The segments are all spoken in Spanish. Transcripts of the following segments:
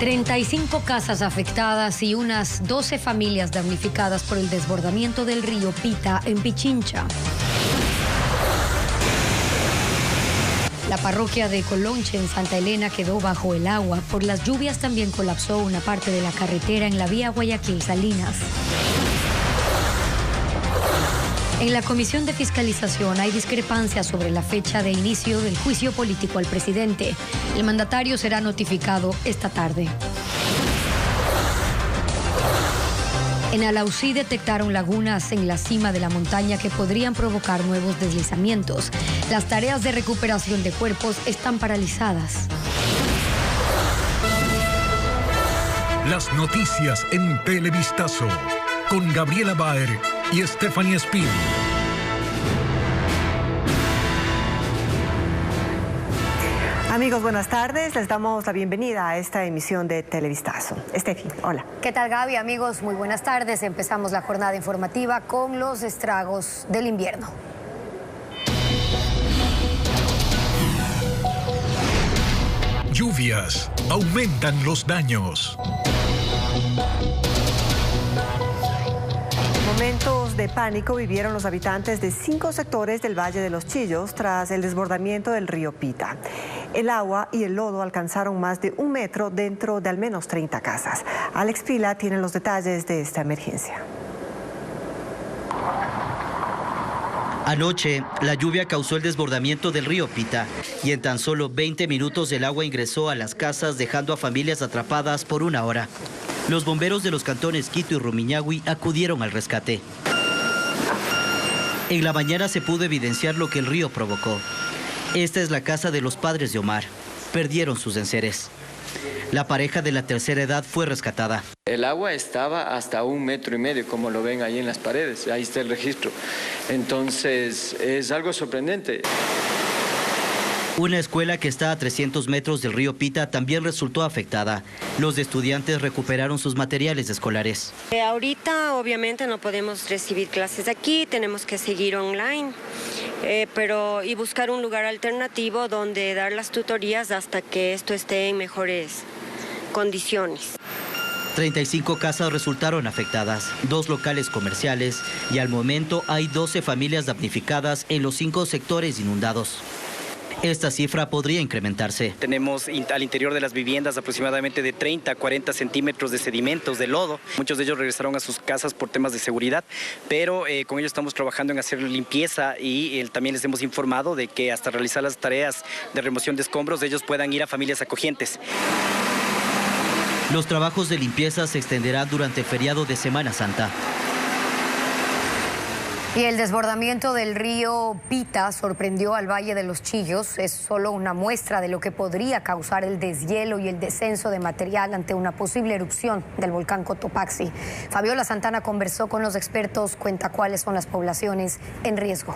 35 casas afectadas y unas 12 familias damnificadas por el desbordamiento del río Pita en Pichincha. La parroquia de Colonche en Santa Elena quedó bajo el agua. Por las lluvias también colapsó una parte de la carretera en la vía Guayaquil-Salinas. En la Comisión de Fiscalización hay discrepancias sobre la fecha de inicio del juicio político al presidente. El mandatario será notificado esta tarde. En Alausí detectaron lagunas en la cima de la montaña que podrían provocar nuevos deslizamientos. Las tareas de recuperación de cuerpos están paralizadas. Las noticias en Televistazo con Gabriela Baer y Stephanie Espín. Amigos, buenas tardes. Les damos la bienvenida a esta emisión de Televistazo. Steffi, hola. ¿Qué tal, Gaby? Amigos, muy buenas tardes. Empezamos la jornada informativa con los estragos del invierno. Lluvias aumentan los daños. Momentos de pánico vivieron los habitantes de 5 sectores del Valle de los Chillos tras el desbordamiento del río Pita. El agua y el lodo alcanzaron más de 1 metro dentro de al menos 30 casas. Alex Pila tiene los detalles de esta emergencia. Anoche, la lluvia causó el desbordamiento del río Pita y en tan solo 20 minutos el agua ingresó a las casas dejando a familias atrapadas por 1 hora. Los bomberos de los cantones Quito y Rumiñahui acudieron al rescate. En la mañana se pudo evidenciar lo que el río provocó. Esta es la casa de los padres de Omar. Perdieron sus enseres. La pareja de la tercera edad fue rescatada. El agua estaba hasta 1,5 metros, como lo ven ahí en las paredes. Ahí está el registro. Entonces, es algo sorprendente. Una escuela que está a 300 metros del río Pita también resultó afectada. Los estudiantes recuperaron sus materiales escolares. Ahorita obviamente no podemos recibir clases aquí, tenemos que seguir online, y buscar un lugar alternativo donde dar las tutorías hasta que esto esté en mejores condiciones. 35 casas resultaron afectadas, 2 locales comerciales y al momento hay 12 familias damnificadas en los 5 sectores inundados. Esta cifra podría incrementarse. Tenemos al interior de las viviendas aproximadamente de 30 a 40 centímetros de sedimentos, de lodo. Muchos de ellos regresaron a sus casas por temas de seguridad, pero con ellos estamos trabajando en hacer limpieza y también les hemos informado de que hasta realizar las tareas de remoción de escombros, ellos puedan ir a familias acogientes. Los trabajos de limpieza se extenderán durante el feriado de Semana Santa. Y el desbordamiento del río Pita sorprendió al Valle de los Chillos. Es solo una muestra de lo que podría causar el deshielo y el descenso de material ante una posible erupción del volcán Cotopaxi. Fabiola Santana conversó con los expertos, cuenta cuáles son las poblaciones en riesgo.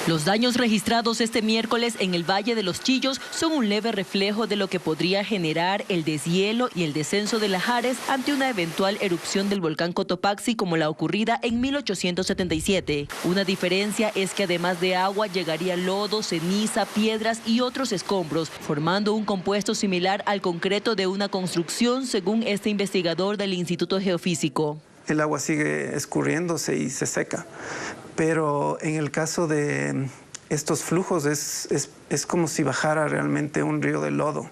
Los daños registrados este miércoles en el Valle de los Chillos son un leve reflejo de lo que podría generar el deshielo y el descenso de lahares ante una eventual erupción del volcán Cotopaxi como la ocurrida en 1877. Una diferencia es que además de agua llegaría lodo, ceniza, piedras y otros escombros, formando un compuesto similar al concreto de una construcción, según este investigador del Instituto Geofísico. El agua sigue escurriéndose y se seca. Pero en el caso de estos flujos es como si bajara realmente un río de lodo.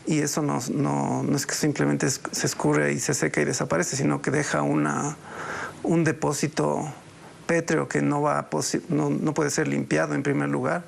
Y eso no es que simplemente se escurre y se seca y desaparece, sino que deja un depósito pétreo que no puede ser limpiado en primer lugar.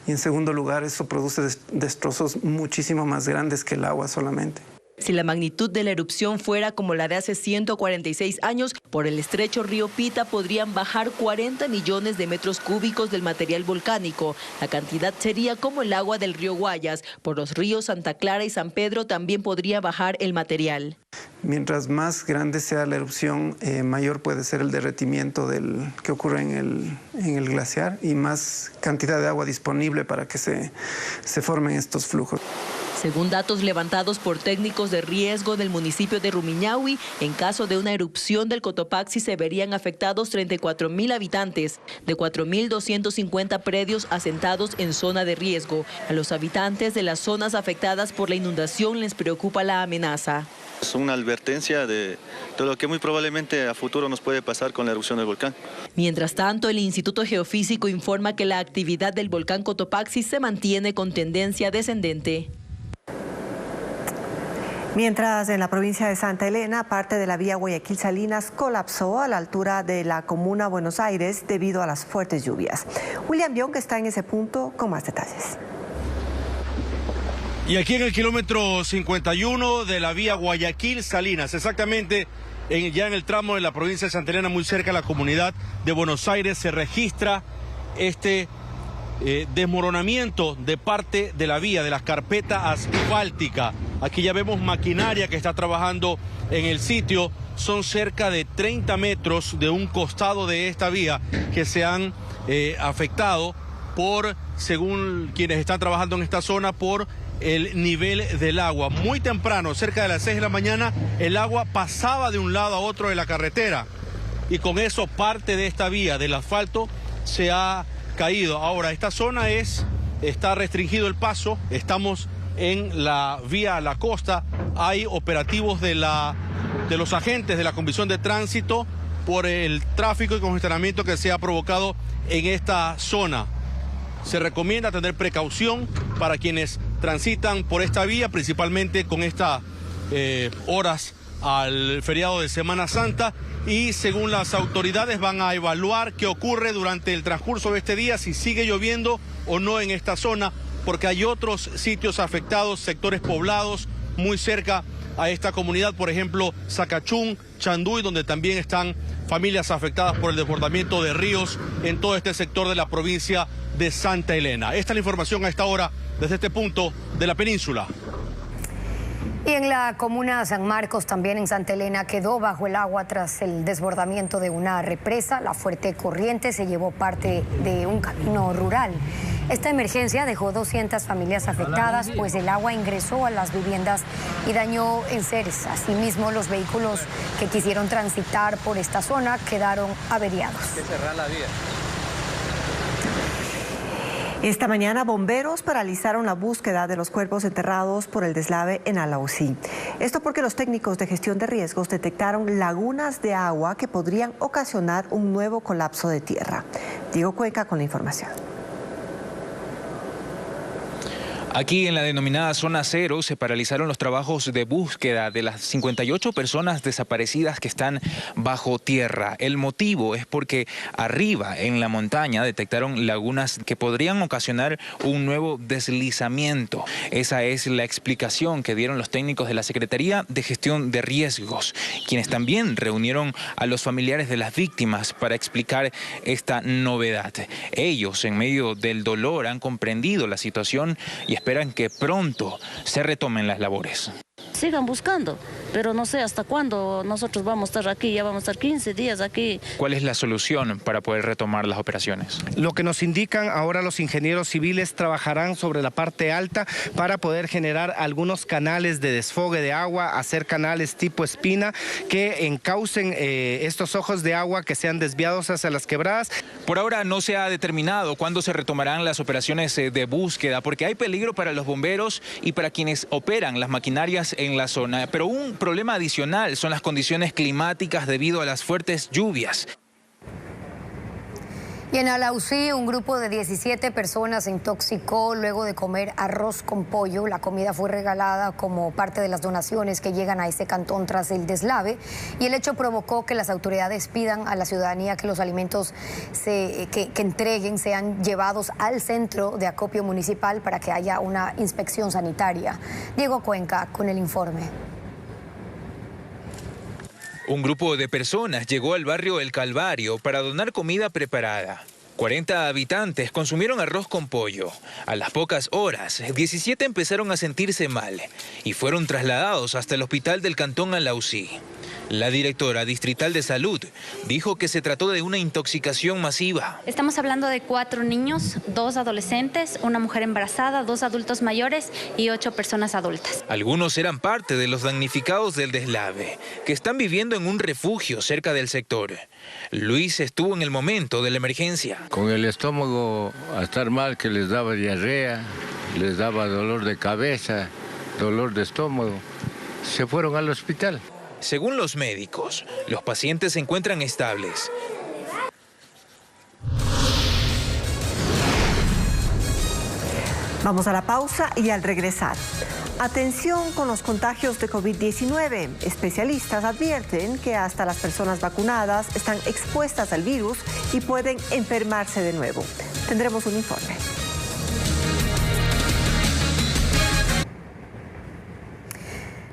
Y en segundo lugar, eso produce destrozos muchísimo más grandes que el agua solamente. Si la magnitud de la erupción fuera como la de hace 146 años, por el estrecho río Pita podrían bajar 40 millones de metros cúbicos del material volcánico. La cantidad sería como el agua del río Guayas. Por los ríos Santa Clara y San Pedro también podría bajar el material. Mientras más grande sea la erupción, mayor puede ser el derretimiento que ocurre en el glaciar y más cantidad de agua disponible para que se formen estos flujos. Según datos levantados por técnicos de riesgo del municipio de Rumiñahui, en caso de una erupción del Cotopaxi se verían afectados 34.000 habitantes de 4.250 predios asentados en zona de riesgo. A los habitantes de las zonas afectadas por la inundación les preocupa la amenaza. Es una advertencia de lo que muy probablemente a futuro nos puede pasar con la erupción del volcán. Mientras tanto, el Instituto Geofísico informa que la actividad del volcán Cotopaxi se mantiene con tendencia descendente. Mientras en la provincia de Santa Elena, parte de la vía Guayaquil-Salinas colapsó a la altura de la comuna Buenos Aires debido a las fuertes lluvias. William Young está en ese punto con más detalles. Y aquí en el kilómetro 51 de la vía Guayaquil-Salinas, exactamente ya en el tramo de la provincia de Santa Elena, muy cerca de la comunidad de Buenos Aires, se registra este desmoronamiento de parte de la vía, de la carpeta asfáltica. Aquí ya vemos maquinaria que está trabajando en el sitio. Son cerca de 30 metros de un costado de esta vía que se han afectado por, según quienes están trabajando en esta zona, por el nivel del agua. Muy temprano, cerca de las 6 de la mañana, el agua pasaba de un lado a otro de la carretera y con eso parte de esta vía del asfalto se ha caído. Ahora, esta zona está restringido el paso, estamos en la vía a la costa, hay operativos de los agentes de la Comisión de Tránsito por el tráfico y congestionamiento que se ha provocado en esta zona. Se recomienda tener precaución para quienes transitan por esta vía, principalmente con estas horas al feriado de Semana Santa, y según las autoridades van a evaluar qué ocurre durante el transcurso de este día, si sigue lloviendo o no en esta zona, porque hay otros sitios afectados, sectores poblados muy cerca a esta comunidad, por ejemplo, Sacachún, Chanduy, donde también están familias afectadas por el desbordamiento de ríos en todo este sector de la provincia de Santa Elena. Esta es la información a esta hora desde este punto de la península. Y en la comuna San Marcos, también en Santa Elena, quedó bajo el agua tras el desbordamiento de una represa. La fuerte corriente se llevó parte de un camino rural. Esta emergencia dejó 200 familias afectadas, pues el agua ingresó a las viviendas y dañó enseres. Asimismo, los vehículos que quisieron transitar por esta zona quedaron averiados. Hay que cerrar la vía. Esta mañana, bomberos paralizaron la búsqueda de los cuerpos enterrados por el deslave en Alausí. Esto porque los técnicos de gestión de riesgos detectaron lagunas de agua que podrían ocasionar un nuevo colapso de tierra. Diego Cuenca con la información. Aquí en la denominada Zona Cero se paralizaron los trabajos de búsqueda de las 58 personas desaparecidas que están bajo tierra. El motivo es porque arriba en la montaña detectaron lagunas que podrían ocasionar un nuevo deslizamiento. Esa es la explicación que dieron los técnicos de la Secretaría de Gestión de Riesgos, quienes también reunieron a los familiares de las víctimas para explicar esta novedad. Ellos, en medio del dolor, han comprendido la situación y esperan que pronto se retomen las labores. Sigan buscando, pero no sé hasta cuándo nosotros vamos a estar aquí, ya vamos a estar 15 días aquí. ¿Cuál es la solución para poder retomar las operaciones? Lo que nos indican ahora los ingenieros civiles, trabajarán sobre la parte alta para poder generar algunos canales de desfogue de agua, hacer canales tipo espina que encaucen estos ojos de agua que sean desviados hacia las quebradas. Por ahora no se ha determinado cuándo se retomarán las operaciones de búsqueda, porque hay peligro para los bomberos y para quienes operan las maquinarias en la zona. Pero un problema adicional son las condiciones climáticas debido a las fuertes lluvias. Y en Alausí, un grupo de 17 personas se intoxicó luego de comer arroz con pollo. La comida fue regalada como parte de las donaciones que llegan a este cantón tras el deslave. Y el hecho provocó que las autoridades pidan a la ciudadanía que los alimentos que entreguen sean llevados al centro de acopio municipal para que haya una inspección sanitaria. Diego Cuenca con el informe. Un grupo de personas llegó al barrio El Calvario para donar comida preparada. 40 habitantes consumieron arroz con pollo. A las pocas horas, 17 empezaron a sentirse mal y fueron trasladados hasta el hospital del cantón Alausí. La directora distrital de salud dijo que se trató de una intoxicación masiva. Estamos hablando de 4 niños, 2 adolescentes, una mujer embarazada, 2 adultos mayores y 8 personas adultas. Algunos eran parte de los damnificados del deslave, que están viviendo en un refugio cerca del sector. Luis estuvo en el momento de la emergencia. Con el estómago a estar mal, que les daba diarrea, les daba dolor de cabeza, dolor de estómago, se fueron al hospital. Según los médicos, los pacientes se encuentran estables. Vamos a la pausa y al regresar. Atención con los contagios de COVID-19. Especialistas advierten que hasta las personas vacunadas están expuestas al virus y pueden enfermarse de nuevo. Tendremos un informe.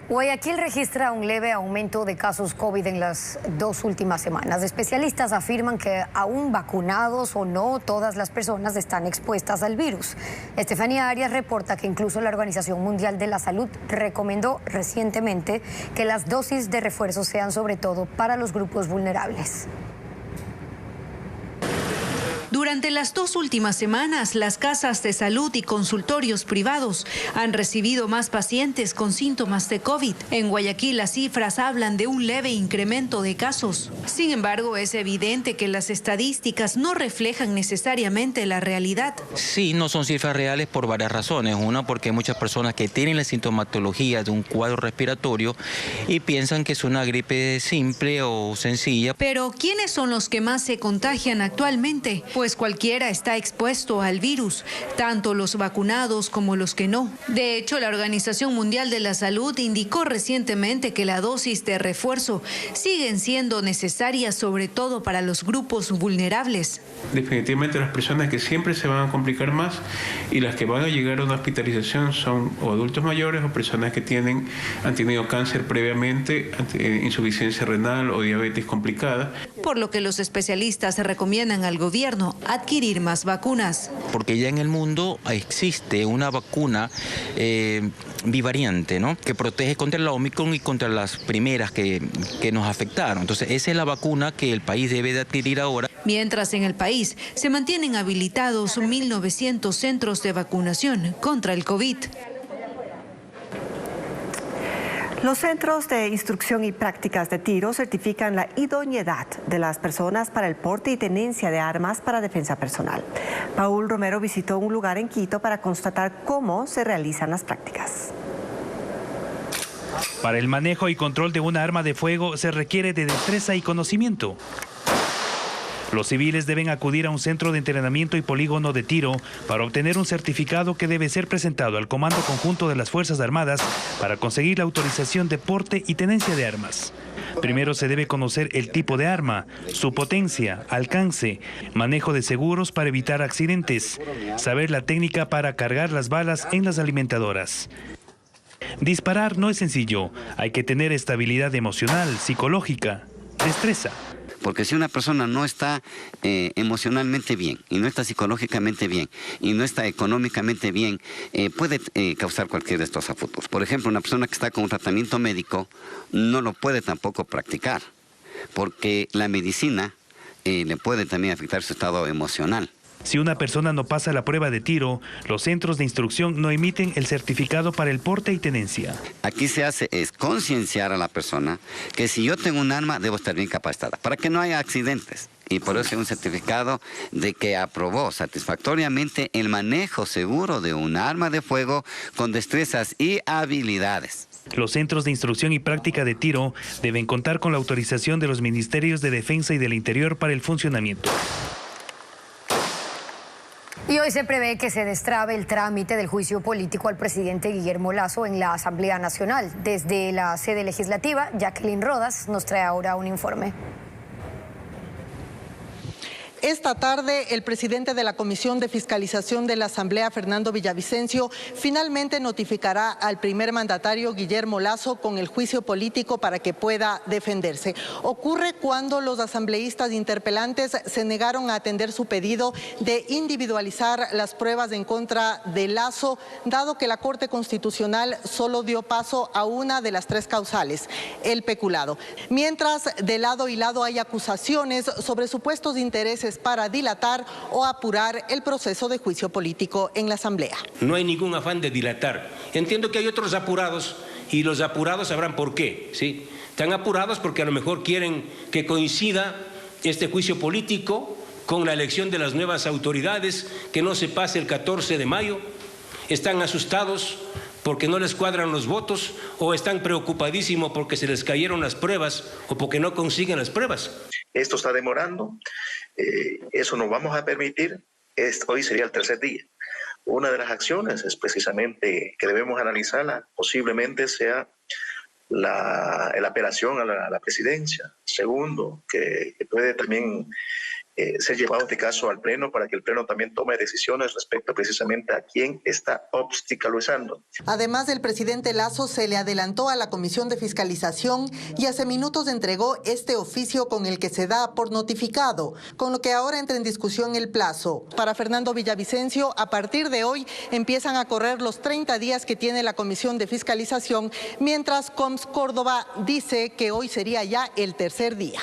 Guayaquil registra un leve aumento de casos COVID en las 2 últimas semanas. Especialistas afirman que aún vacunados o no, todas las personas están expuestas al virus. Estefanía Arias reporta que incluso la Organización Mundial de la Salud recomendó recientemente que las dosis de refuerzo sean sobre todo para los grupos vulnerables. Durante las 2 últimas semanas, las casas de salud y consultorios privados han recibido más pacientes con síntomas de COVID. En Guayaquil las cifras hablan de un leve incremento de casos. Sin embargo, es evidente que las estadísticas no reflejan necesariamente la realidad. Sí, no son cifras reales por varias razones. Una, porque hay muchas personas que tienen la sintomatología de un cuadro respiratorio y piensan que es una gripe simple o sencilla. Pero, ¿quiénes son los que más se contagian actualmente? Pues cualquiera está expuesto al virus, tanto los vacunados como los que no. De hecho, la Organización Mundial de la Salud indicó recientemente que la dosis de refuerzo siguen siendo necesarias, sobre todo para los grupos vulnerables. Definitivamente las personas que siempre se van a complicar más y las que van a llegar a una hospitalización son o adultos mayores o personas que han tenido cáncer previamente, insuficiencia renal o diabetes complicada. Por lo que los especialistas recomiendan al gobierno adquirir más vacunas. Porque ya en el mundo existe una vacuna bivariante, ¿no?, que protege contra la Omicron y contra las primeras que nos afectaron. Entonces, esa es la vacuna que el país debe de adquirir ahora. Mientras en el país se mantienen habilitados 1.900 centros de vacunación contra el COVID. Los centros de instrucción y prácticas de tiro certifican la idoneidad de las personas para el porte y tenencia de armas para defensa personal. Paul Romero visitó un lugar en Quito para constatar cómo se realizan las prácticas. Para el manejo y control de una arma de fuego se requiere de destreza y conocimiento. Los civiles deben acudir a un centro de entrenamiento y polígono de tiro para obtener un certificado que debe ser presentado al Comando Conjunto de las Fuerzas Armadas para conseguir la autorización de porte y tenencia de armas. Primero se debe conocer el tipo de arma, su potencia, alcance, manejo de seguros para evitar accidentes, saber la técnica para cargar las balas en las alimentadoras. Disparar no es sencillo, hay que tener estabilidad emocional, psicológica, destreza. Porque si una persona no está emocionalmente bien, y no está psicológicamente bien, y no está económicamente bien, puede causar cualquiera de estos a futuros. Por ejemplo, una persona que está con un tratamiento médico no lo puede tampoco practicar, porque la medicina le puede también afectar su estado emocional. Si una persona no pasa la prueba de tiro, los centros de instrucción no emiten el certificado para el porte y tenencia. Aquí se hace es concienciar a la persona que si yo tengo un arma debo estar bien capacitada para que no haya accidentes. Y por eso hay un certificado de que aprobó satisfactoriamente el manejo seguro de un arma de fuego con destrezas y habilidades. Los centros de instrucción y práctica de tiro deben contar con la autorización de los Ministerios de Defensa y del Interior para el funcionamiento. Y hoy se prevé que se destrabe el trámite del juicio político al presidente Guillermo Lasso en la Asamblea Nacional. Desde la sede legislativa, Jacqueline Rodas nos trae ahora un informe. Esta tarde, el presidente de la Comisión de Fiscalización de la Asamblea, Fernando Villavicencio, finalmente notificará al primer mandatario, Guillermo Lasso, con el juicio político para que pueda defenderse. Ocurre cuando los asambleístas interpelantes se negaron a atender su pedido de individualizar las pruebas en contra de Lasso, dado que la Corte Constitucional solo dio paso a una de las 3 causales, el peculado. Mientras, de lado y lado hay acusaciones sobre supuestos intereses para dilatar o apurar el proceso de juicio político en la Asamblea. No hay ningún afán de dilatar. Entiendo que hay otros apurados y los apurados sabrán por qué, ¿sí? Están apurados porque a lo mejor quieren que coincida este juicio político con la elección de las nuevas autoridades, que no se pase el 14 de mayo. Están asustados porque no les cuadran los votos o están preocupadísimos porque se les cayeron las pruebas o porque no consiguen las pruebas. Esto está demorando, eso no vamos a permitir, hoy sería el 3er día. Una de las acciones es precisamente que debemos analizarla, posiblemente sea la apelación a la presidencia. Segundo, que puede también ser llevado este caso al Pleno para que el Pleno también tome decisiones respecto precisamente a quién está obstaculizando. Además, el presidente Lasso se le adelantó a la Comisión de Fiscalización y hace minutos entregó este oficio con el que se da por notificado, con lo que ahora entra en discusión el plazo. Para Fernando Villavicencio, a partir de hoy empiezan a correr los 30 días que tiene la Comisión de Fiscalización, mientras Coms Córdoba dice que hoy sería ya el 3er día.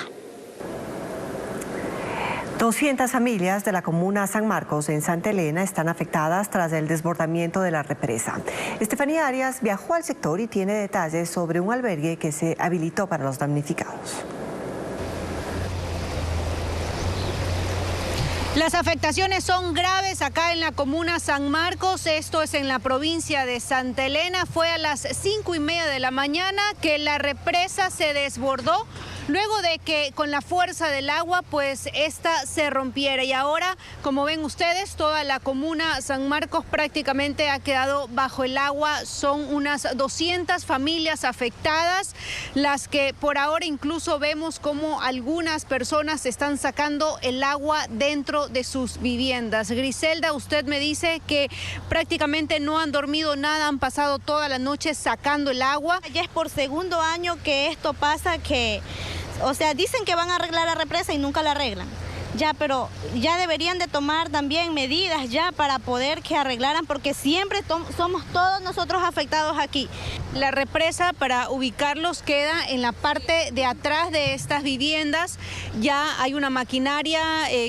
200 familias de la comuna San Marcos en Santa Elena están afectadas tras el desbordamiento de la represa. Estefanía Arias viajó al sector y tiene detalles sobre un albergue que se habilitó para los damnificados. Las afectaciones son graves acá en la comuna San Marcos, esto es en la provincia de Santa Elena. Fue a las 5:30 de la mañana que la represa se desbordó, luego de que con la fuerza del agua pues esta se rompiera. Y ahora, como ven ustedes, toda la comuna San Marcos prácticamente ha quedado bajo el agua. Son unas 200 familias afectadas, las que por ahora incluso vemos como algunas personas están sacando el agua dentro de sus viviendas. Griselda, usted me dice que prácticamente no han dormido nada, han pasado toda la noche sacando el agua. Ya es por segundo año que esto pasa, o sea, dicen que van a arreglar la represa y nunca la arreglan. Ya, pero ya deberían de tomar también medidas ya para poder que arreglaran, porque siempre somos todos nosotros afectados aquí. La represa, para ubicarlos, queda en la parte de atrás de estas viviendas. Ya hay una maquinaria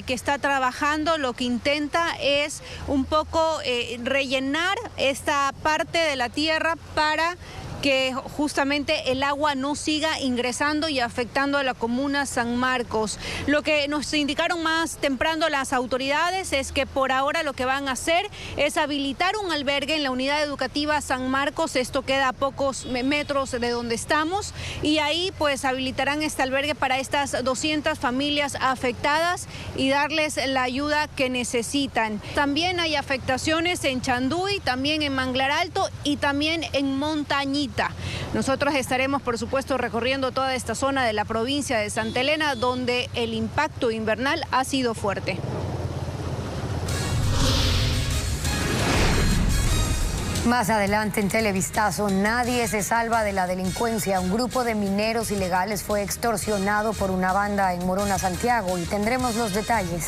que está trabajando, lo que intenta es un poco rellenar esta parte de la tierra para que justamente el agua no siga ingresando y afectando a la comuna San Marcos. Lo que nos indicaron más temprano las autoridades es que por ahora lo que van a hacer es habilitar un albergue en la unidad educativa San Marcos. Esto queda a pocos metros de donde estamos, y ahí pues habilitarán este albergue para estas 200 familias afectadas y darles la ayuda que necesitan. También hay afectaciones en Chanduy, también en Manglar Alto y también en Montañita. Nosotros estaremos, por supuesto, recorriendo toda esta zona de la provincia de Santa Elena, donde el impacto invernal ha sido fuerte. Más adelante en Televistazo, nadie se salva de la delincuencia. Un grupo de mineros ilegales fue extorsionado por una banda en Morona, Santiago, y tendremos los detalles.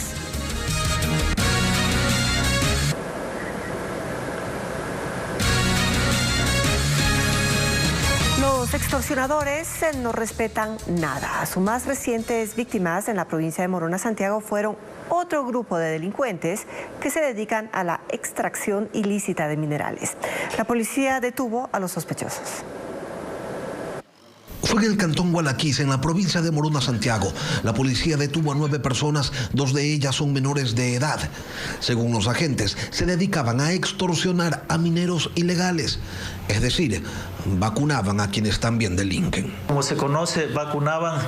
Los extorsionadores no respetan nada. Sus más recientes víctimas en la provincia de Morona, Santiago, fueron otro grupo de delincuentes que se dedican a la extracción ilícita de minerales. La policía detuvo a los sospechosos. Fue en el cantón Gualaquís, en la provincia de Morona, Santiago. La policía detuvo a 9 personas, 2 de ellas son menores de edad. Según los agentes, se dedicaban a extorsionar a mineros ilegales, es decir, vacunaban a quienes también delinquen. Como se conoce, vacunaban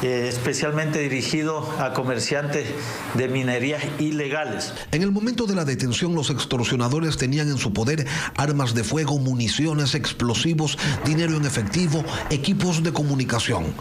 especialmente dirigido a comerciantes de minerías ilegales. En el momento de la detención, los extorsionadores tenían en su poder armas de fuego, municiones, explosivos, dinero en efectivo, equipos de comunicación.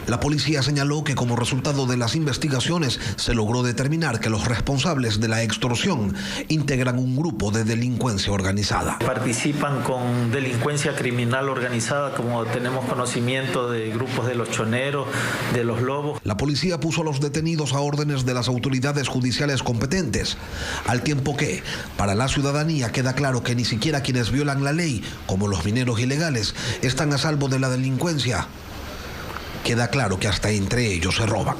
La policía señaló que como resultado de las investigaciones se logró determinar que los responsables de la extorsión integran un grupo de delincuencia organizada. Participan con delincuencia criminal organizada, como tenemos conocimiento de grupos de los choneros, de los lobos. La policía puso a los detenidos a órdenes de las autoridades judiciales competentes, al tiempo que para la ciudadanía queda claro que ni siquiera quienes violan la ley, como los mineros ilegales, están a salvo de la delincuencia. Queda claro que hasta entre ellos se roban.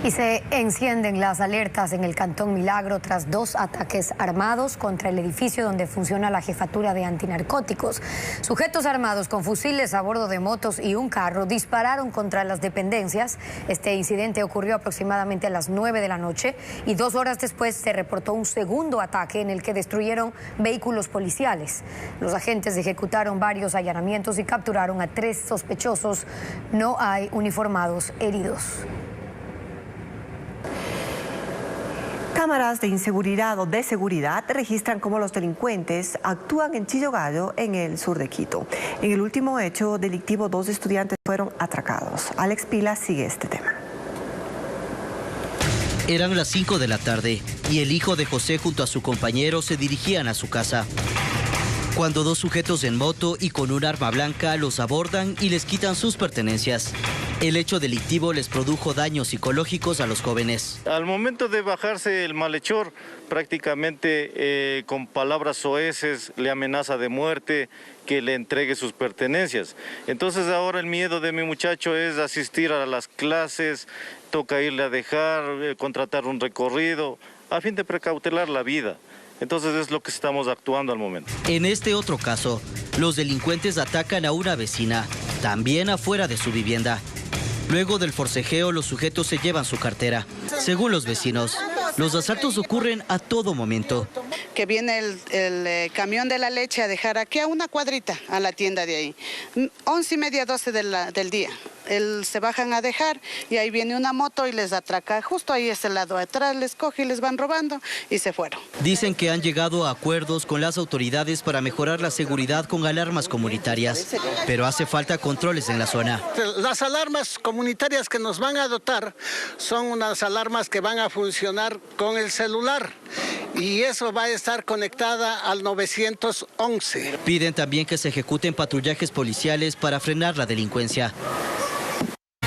Y se encienden las alertas en el Cantón Milagro tras 2 ataques armados contra el edificio donde funciona la jefatura de antinarcóticos. Sujetos armados con fusiles a bordo de motos y un carro dispararon contra las dependencias. Este incidente ocurrió aproximadamente a las 9 de la noche y 2 horas después se reportó un segundo ataque en el que destruyeron vehículos policiales. Los agentes ejecutaron varios allanamientos y capturaron a 3 sospechosos. No hay uniformados heridos. Cámaras de inseguridad o de seguridad registran cómo los delincuentes actúan en Chillogallo, en el sur de Quito. En el último hecho delictivo, 2 estudiantes fueron atracados. Alex Pila sigue este tema. Eran las 5 de la tarde y el hijo de José junto a su compañero se dirigían a su casa, cuando 2 sujetos en moto y con un arma blanca los abordan y les quitan sus pertenencias. El hecho delictivo les produjo daños psicológicos a los jóvenes. Al momento de bajarse el malhechor, prácticamente con palabras soeces le amenaza de muerte, que le entregue sus pertenencias. Entonces ahora el miedo de mi muchacho es asistir a las clases, toca irle a dejar, contratar un recorrido, a fin de precautelar la vida. Entonces es lo que estamos actuando al momento. En este otro caso, los delincuentes atacan a una vecina, también afuera de su vivienda. Luego del forcejeo, los sujetos se llevan su cartera. Según los vecinos, los asaltos ocurren a todo momento. Que viene el camión de la leche a dejar aquí a una cuadrita a la tienda de ahí. 11:30, 12 del día. Se bajan a dejar y ahí viene una moto y les atraca. Justo ahí es el lado de atrás, les coge y les van robando y se fueron. Dicen que han llegado a acuerdos con las autoridades para mejorar la seguridad con alarmas comunitarias, pero hace falta controles en la zona. Las alarmas comunitarias que nos van a dotar son unas alarmas que van a funcionar con el celular y eso va a estar conectada al 911. Piden también que se ejecuten patrullajes policiales para frenar la delincuencia.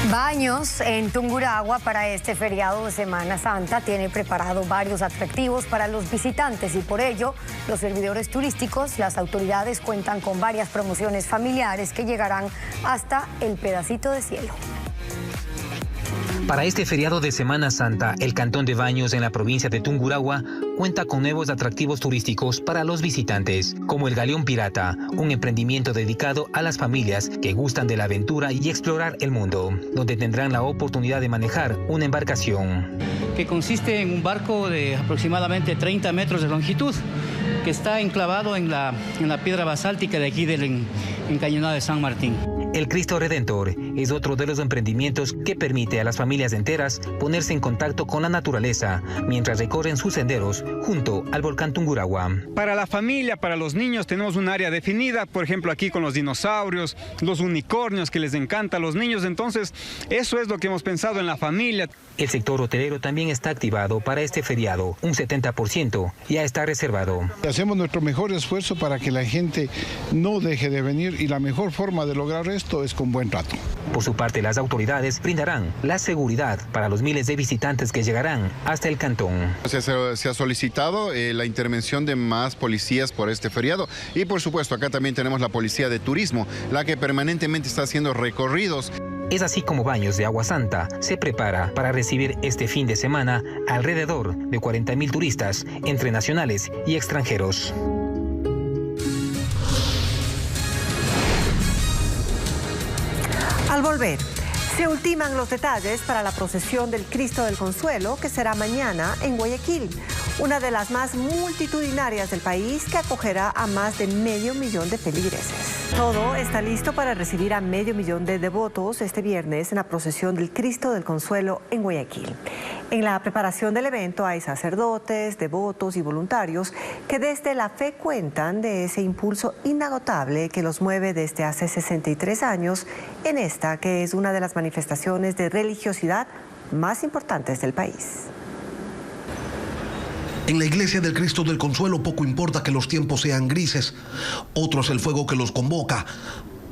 Baños en Tungurahua para este feriado de Semana Santa tiene preparado varios atractivos para los visitantes y por ello los servidores turísticos, las autoridades cuentan con varias promociones familiares que llegarán hasta el pedacito de cielo. Para este feriado de Semana Santa, el Cantón de Baños en la provincia de Tungurahua cuenta con nuevos atractivos turísticos para los visitantes, como el Galeón Pirata, un emprendimiento dedicado a las familias que gustan de la aventura y explorar el mundo, donde tendrán la oportunidad de manejar una embarcación. Que consiste en un barco de aproximadamente 30 metros de longitud, que está enclavado en la piedra basáltica de aquí del encañonado de San Martín. El Cristo Redentor es otro de los emprendimientos que permite a las familias enteras ponerse en contacto con la naturaleza mientras recorren sus senderos junto al volcán Tungurahua. Para la familia, para los niños tenemos un área definida, por ejemplo aquí con los dinosaurios, los unicornios que les encanta a los niños, entonces eso es lo que hemos pensado en la familia. El sector hotelero también está activado para este feriado, un 70% ya está reservado. Hacemos nuestro mejor esfuerzo para que la gente no deje de venir y la mejor forma de lograr esto es con buen trato. Por su parte, las autoridades brindarán la seguridad para los miles de visitantes que llegarán hasta el cantón. Se ha solicitado la intervención de más policías por este feriado y por supuesto acá también tenemos la policía de turismo, la que permanentemente está haciendo recorridos. Es así como Baños de Agua Santa se prepara para recibir este fin de semana alrededor de 40.000 turistas entre nacionales y extranjeros. Al volver, se ultiman los detalles para la procesión del Cristo del Consuelo que será mañana en Guayaquil. una de las más multitudinarias del país que acogerá a más de 500,000 de feligreses. Todo está listo para recibir a 500,000 de devotos este viernes en la procesión del Cristo del Consuelo en Guayaquil. En la preparación del evento hay sacerdotes, devotos y voluntarios que desde la fe cuentan de ese impulso inagotable que los mueve desde hace 63 años en esta que es una de las manifestaciones de religiosidad más importantes del país. En la iglesia del Cristo del Consuelo poco importa que los tiempos sean grises. Otro es el fuego que los convoca,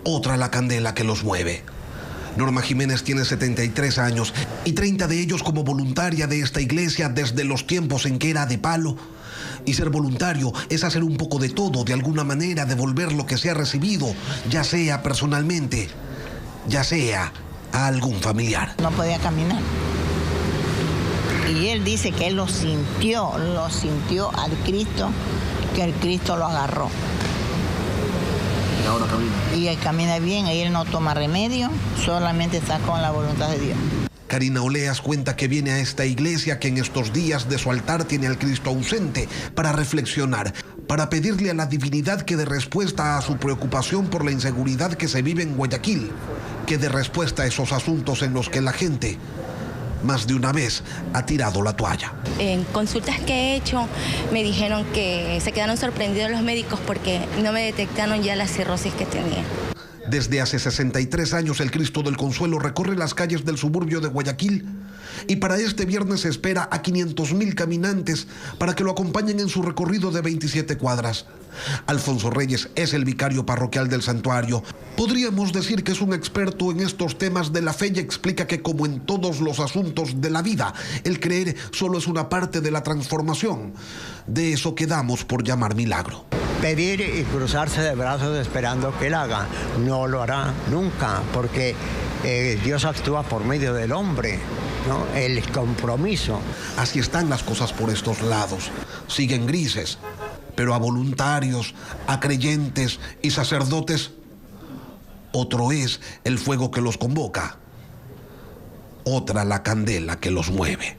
otra la candela que los mueve. Norma Jiménez tiene 73 años y 30 de ellos como voluntaria de esta iglesia desde los tiempos en que era de palo. Y ser voluntario es hacer un poco de todo, de alguna manera devolver lo que se ha recibido, ya sea personalmente, ya sea a algún familiar. No podía caminar. Y él dice que él lo sintió al Cristo, que el Cristo lo agarró. Y ahora camina. Y él camina bien, y él no toma remedio, solamente está con la voluntad de Dios. Karina Oleas cuenta que viene a esta iglesia que en estos días de su altar tiene al Cristo ausente para reflexionar, para pedirle a la divinidad que dé respuesta a su preocupación por la inseguridad que se vive en Guayaquil, que dé respuesta a esos asuntos en los que la gente más de una vez ha tirado la toalla. En consultas que he hecho me dijeron que se quedaron sorprendidos los médicos porque no me detectaron ya la cirrosis que tenía. Desde hace 63 años el Cristo del Consuelo recorre las calles del suburbio de Guayaquil y para este viernes se espera a 500,000 caminantes para que lo acompañen en su recorrido de 27 cuadras. Alfonso Reyes es el vicario parroquial del santuario. Podríamos decir que es un experto en estos temas de la fe y explica que como en todos los asuntos de la vida, el creer solo es una parte de la transformación, de eso que damos por llamar milagro. Pedir y cruzarse de brazos esperando que Él haga, no lo hará nunca, porque Dios actúa por medio del hombre, ¿no? El compromiso. Así están las cosas por estos lados, siguen grises, pero a voluntarios, a creyentes y sacerdotes, otro es el fuego que los convoca, otra la candela que los mueve.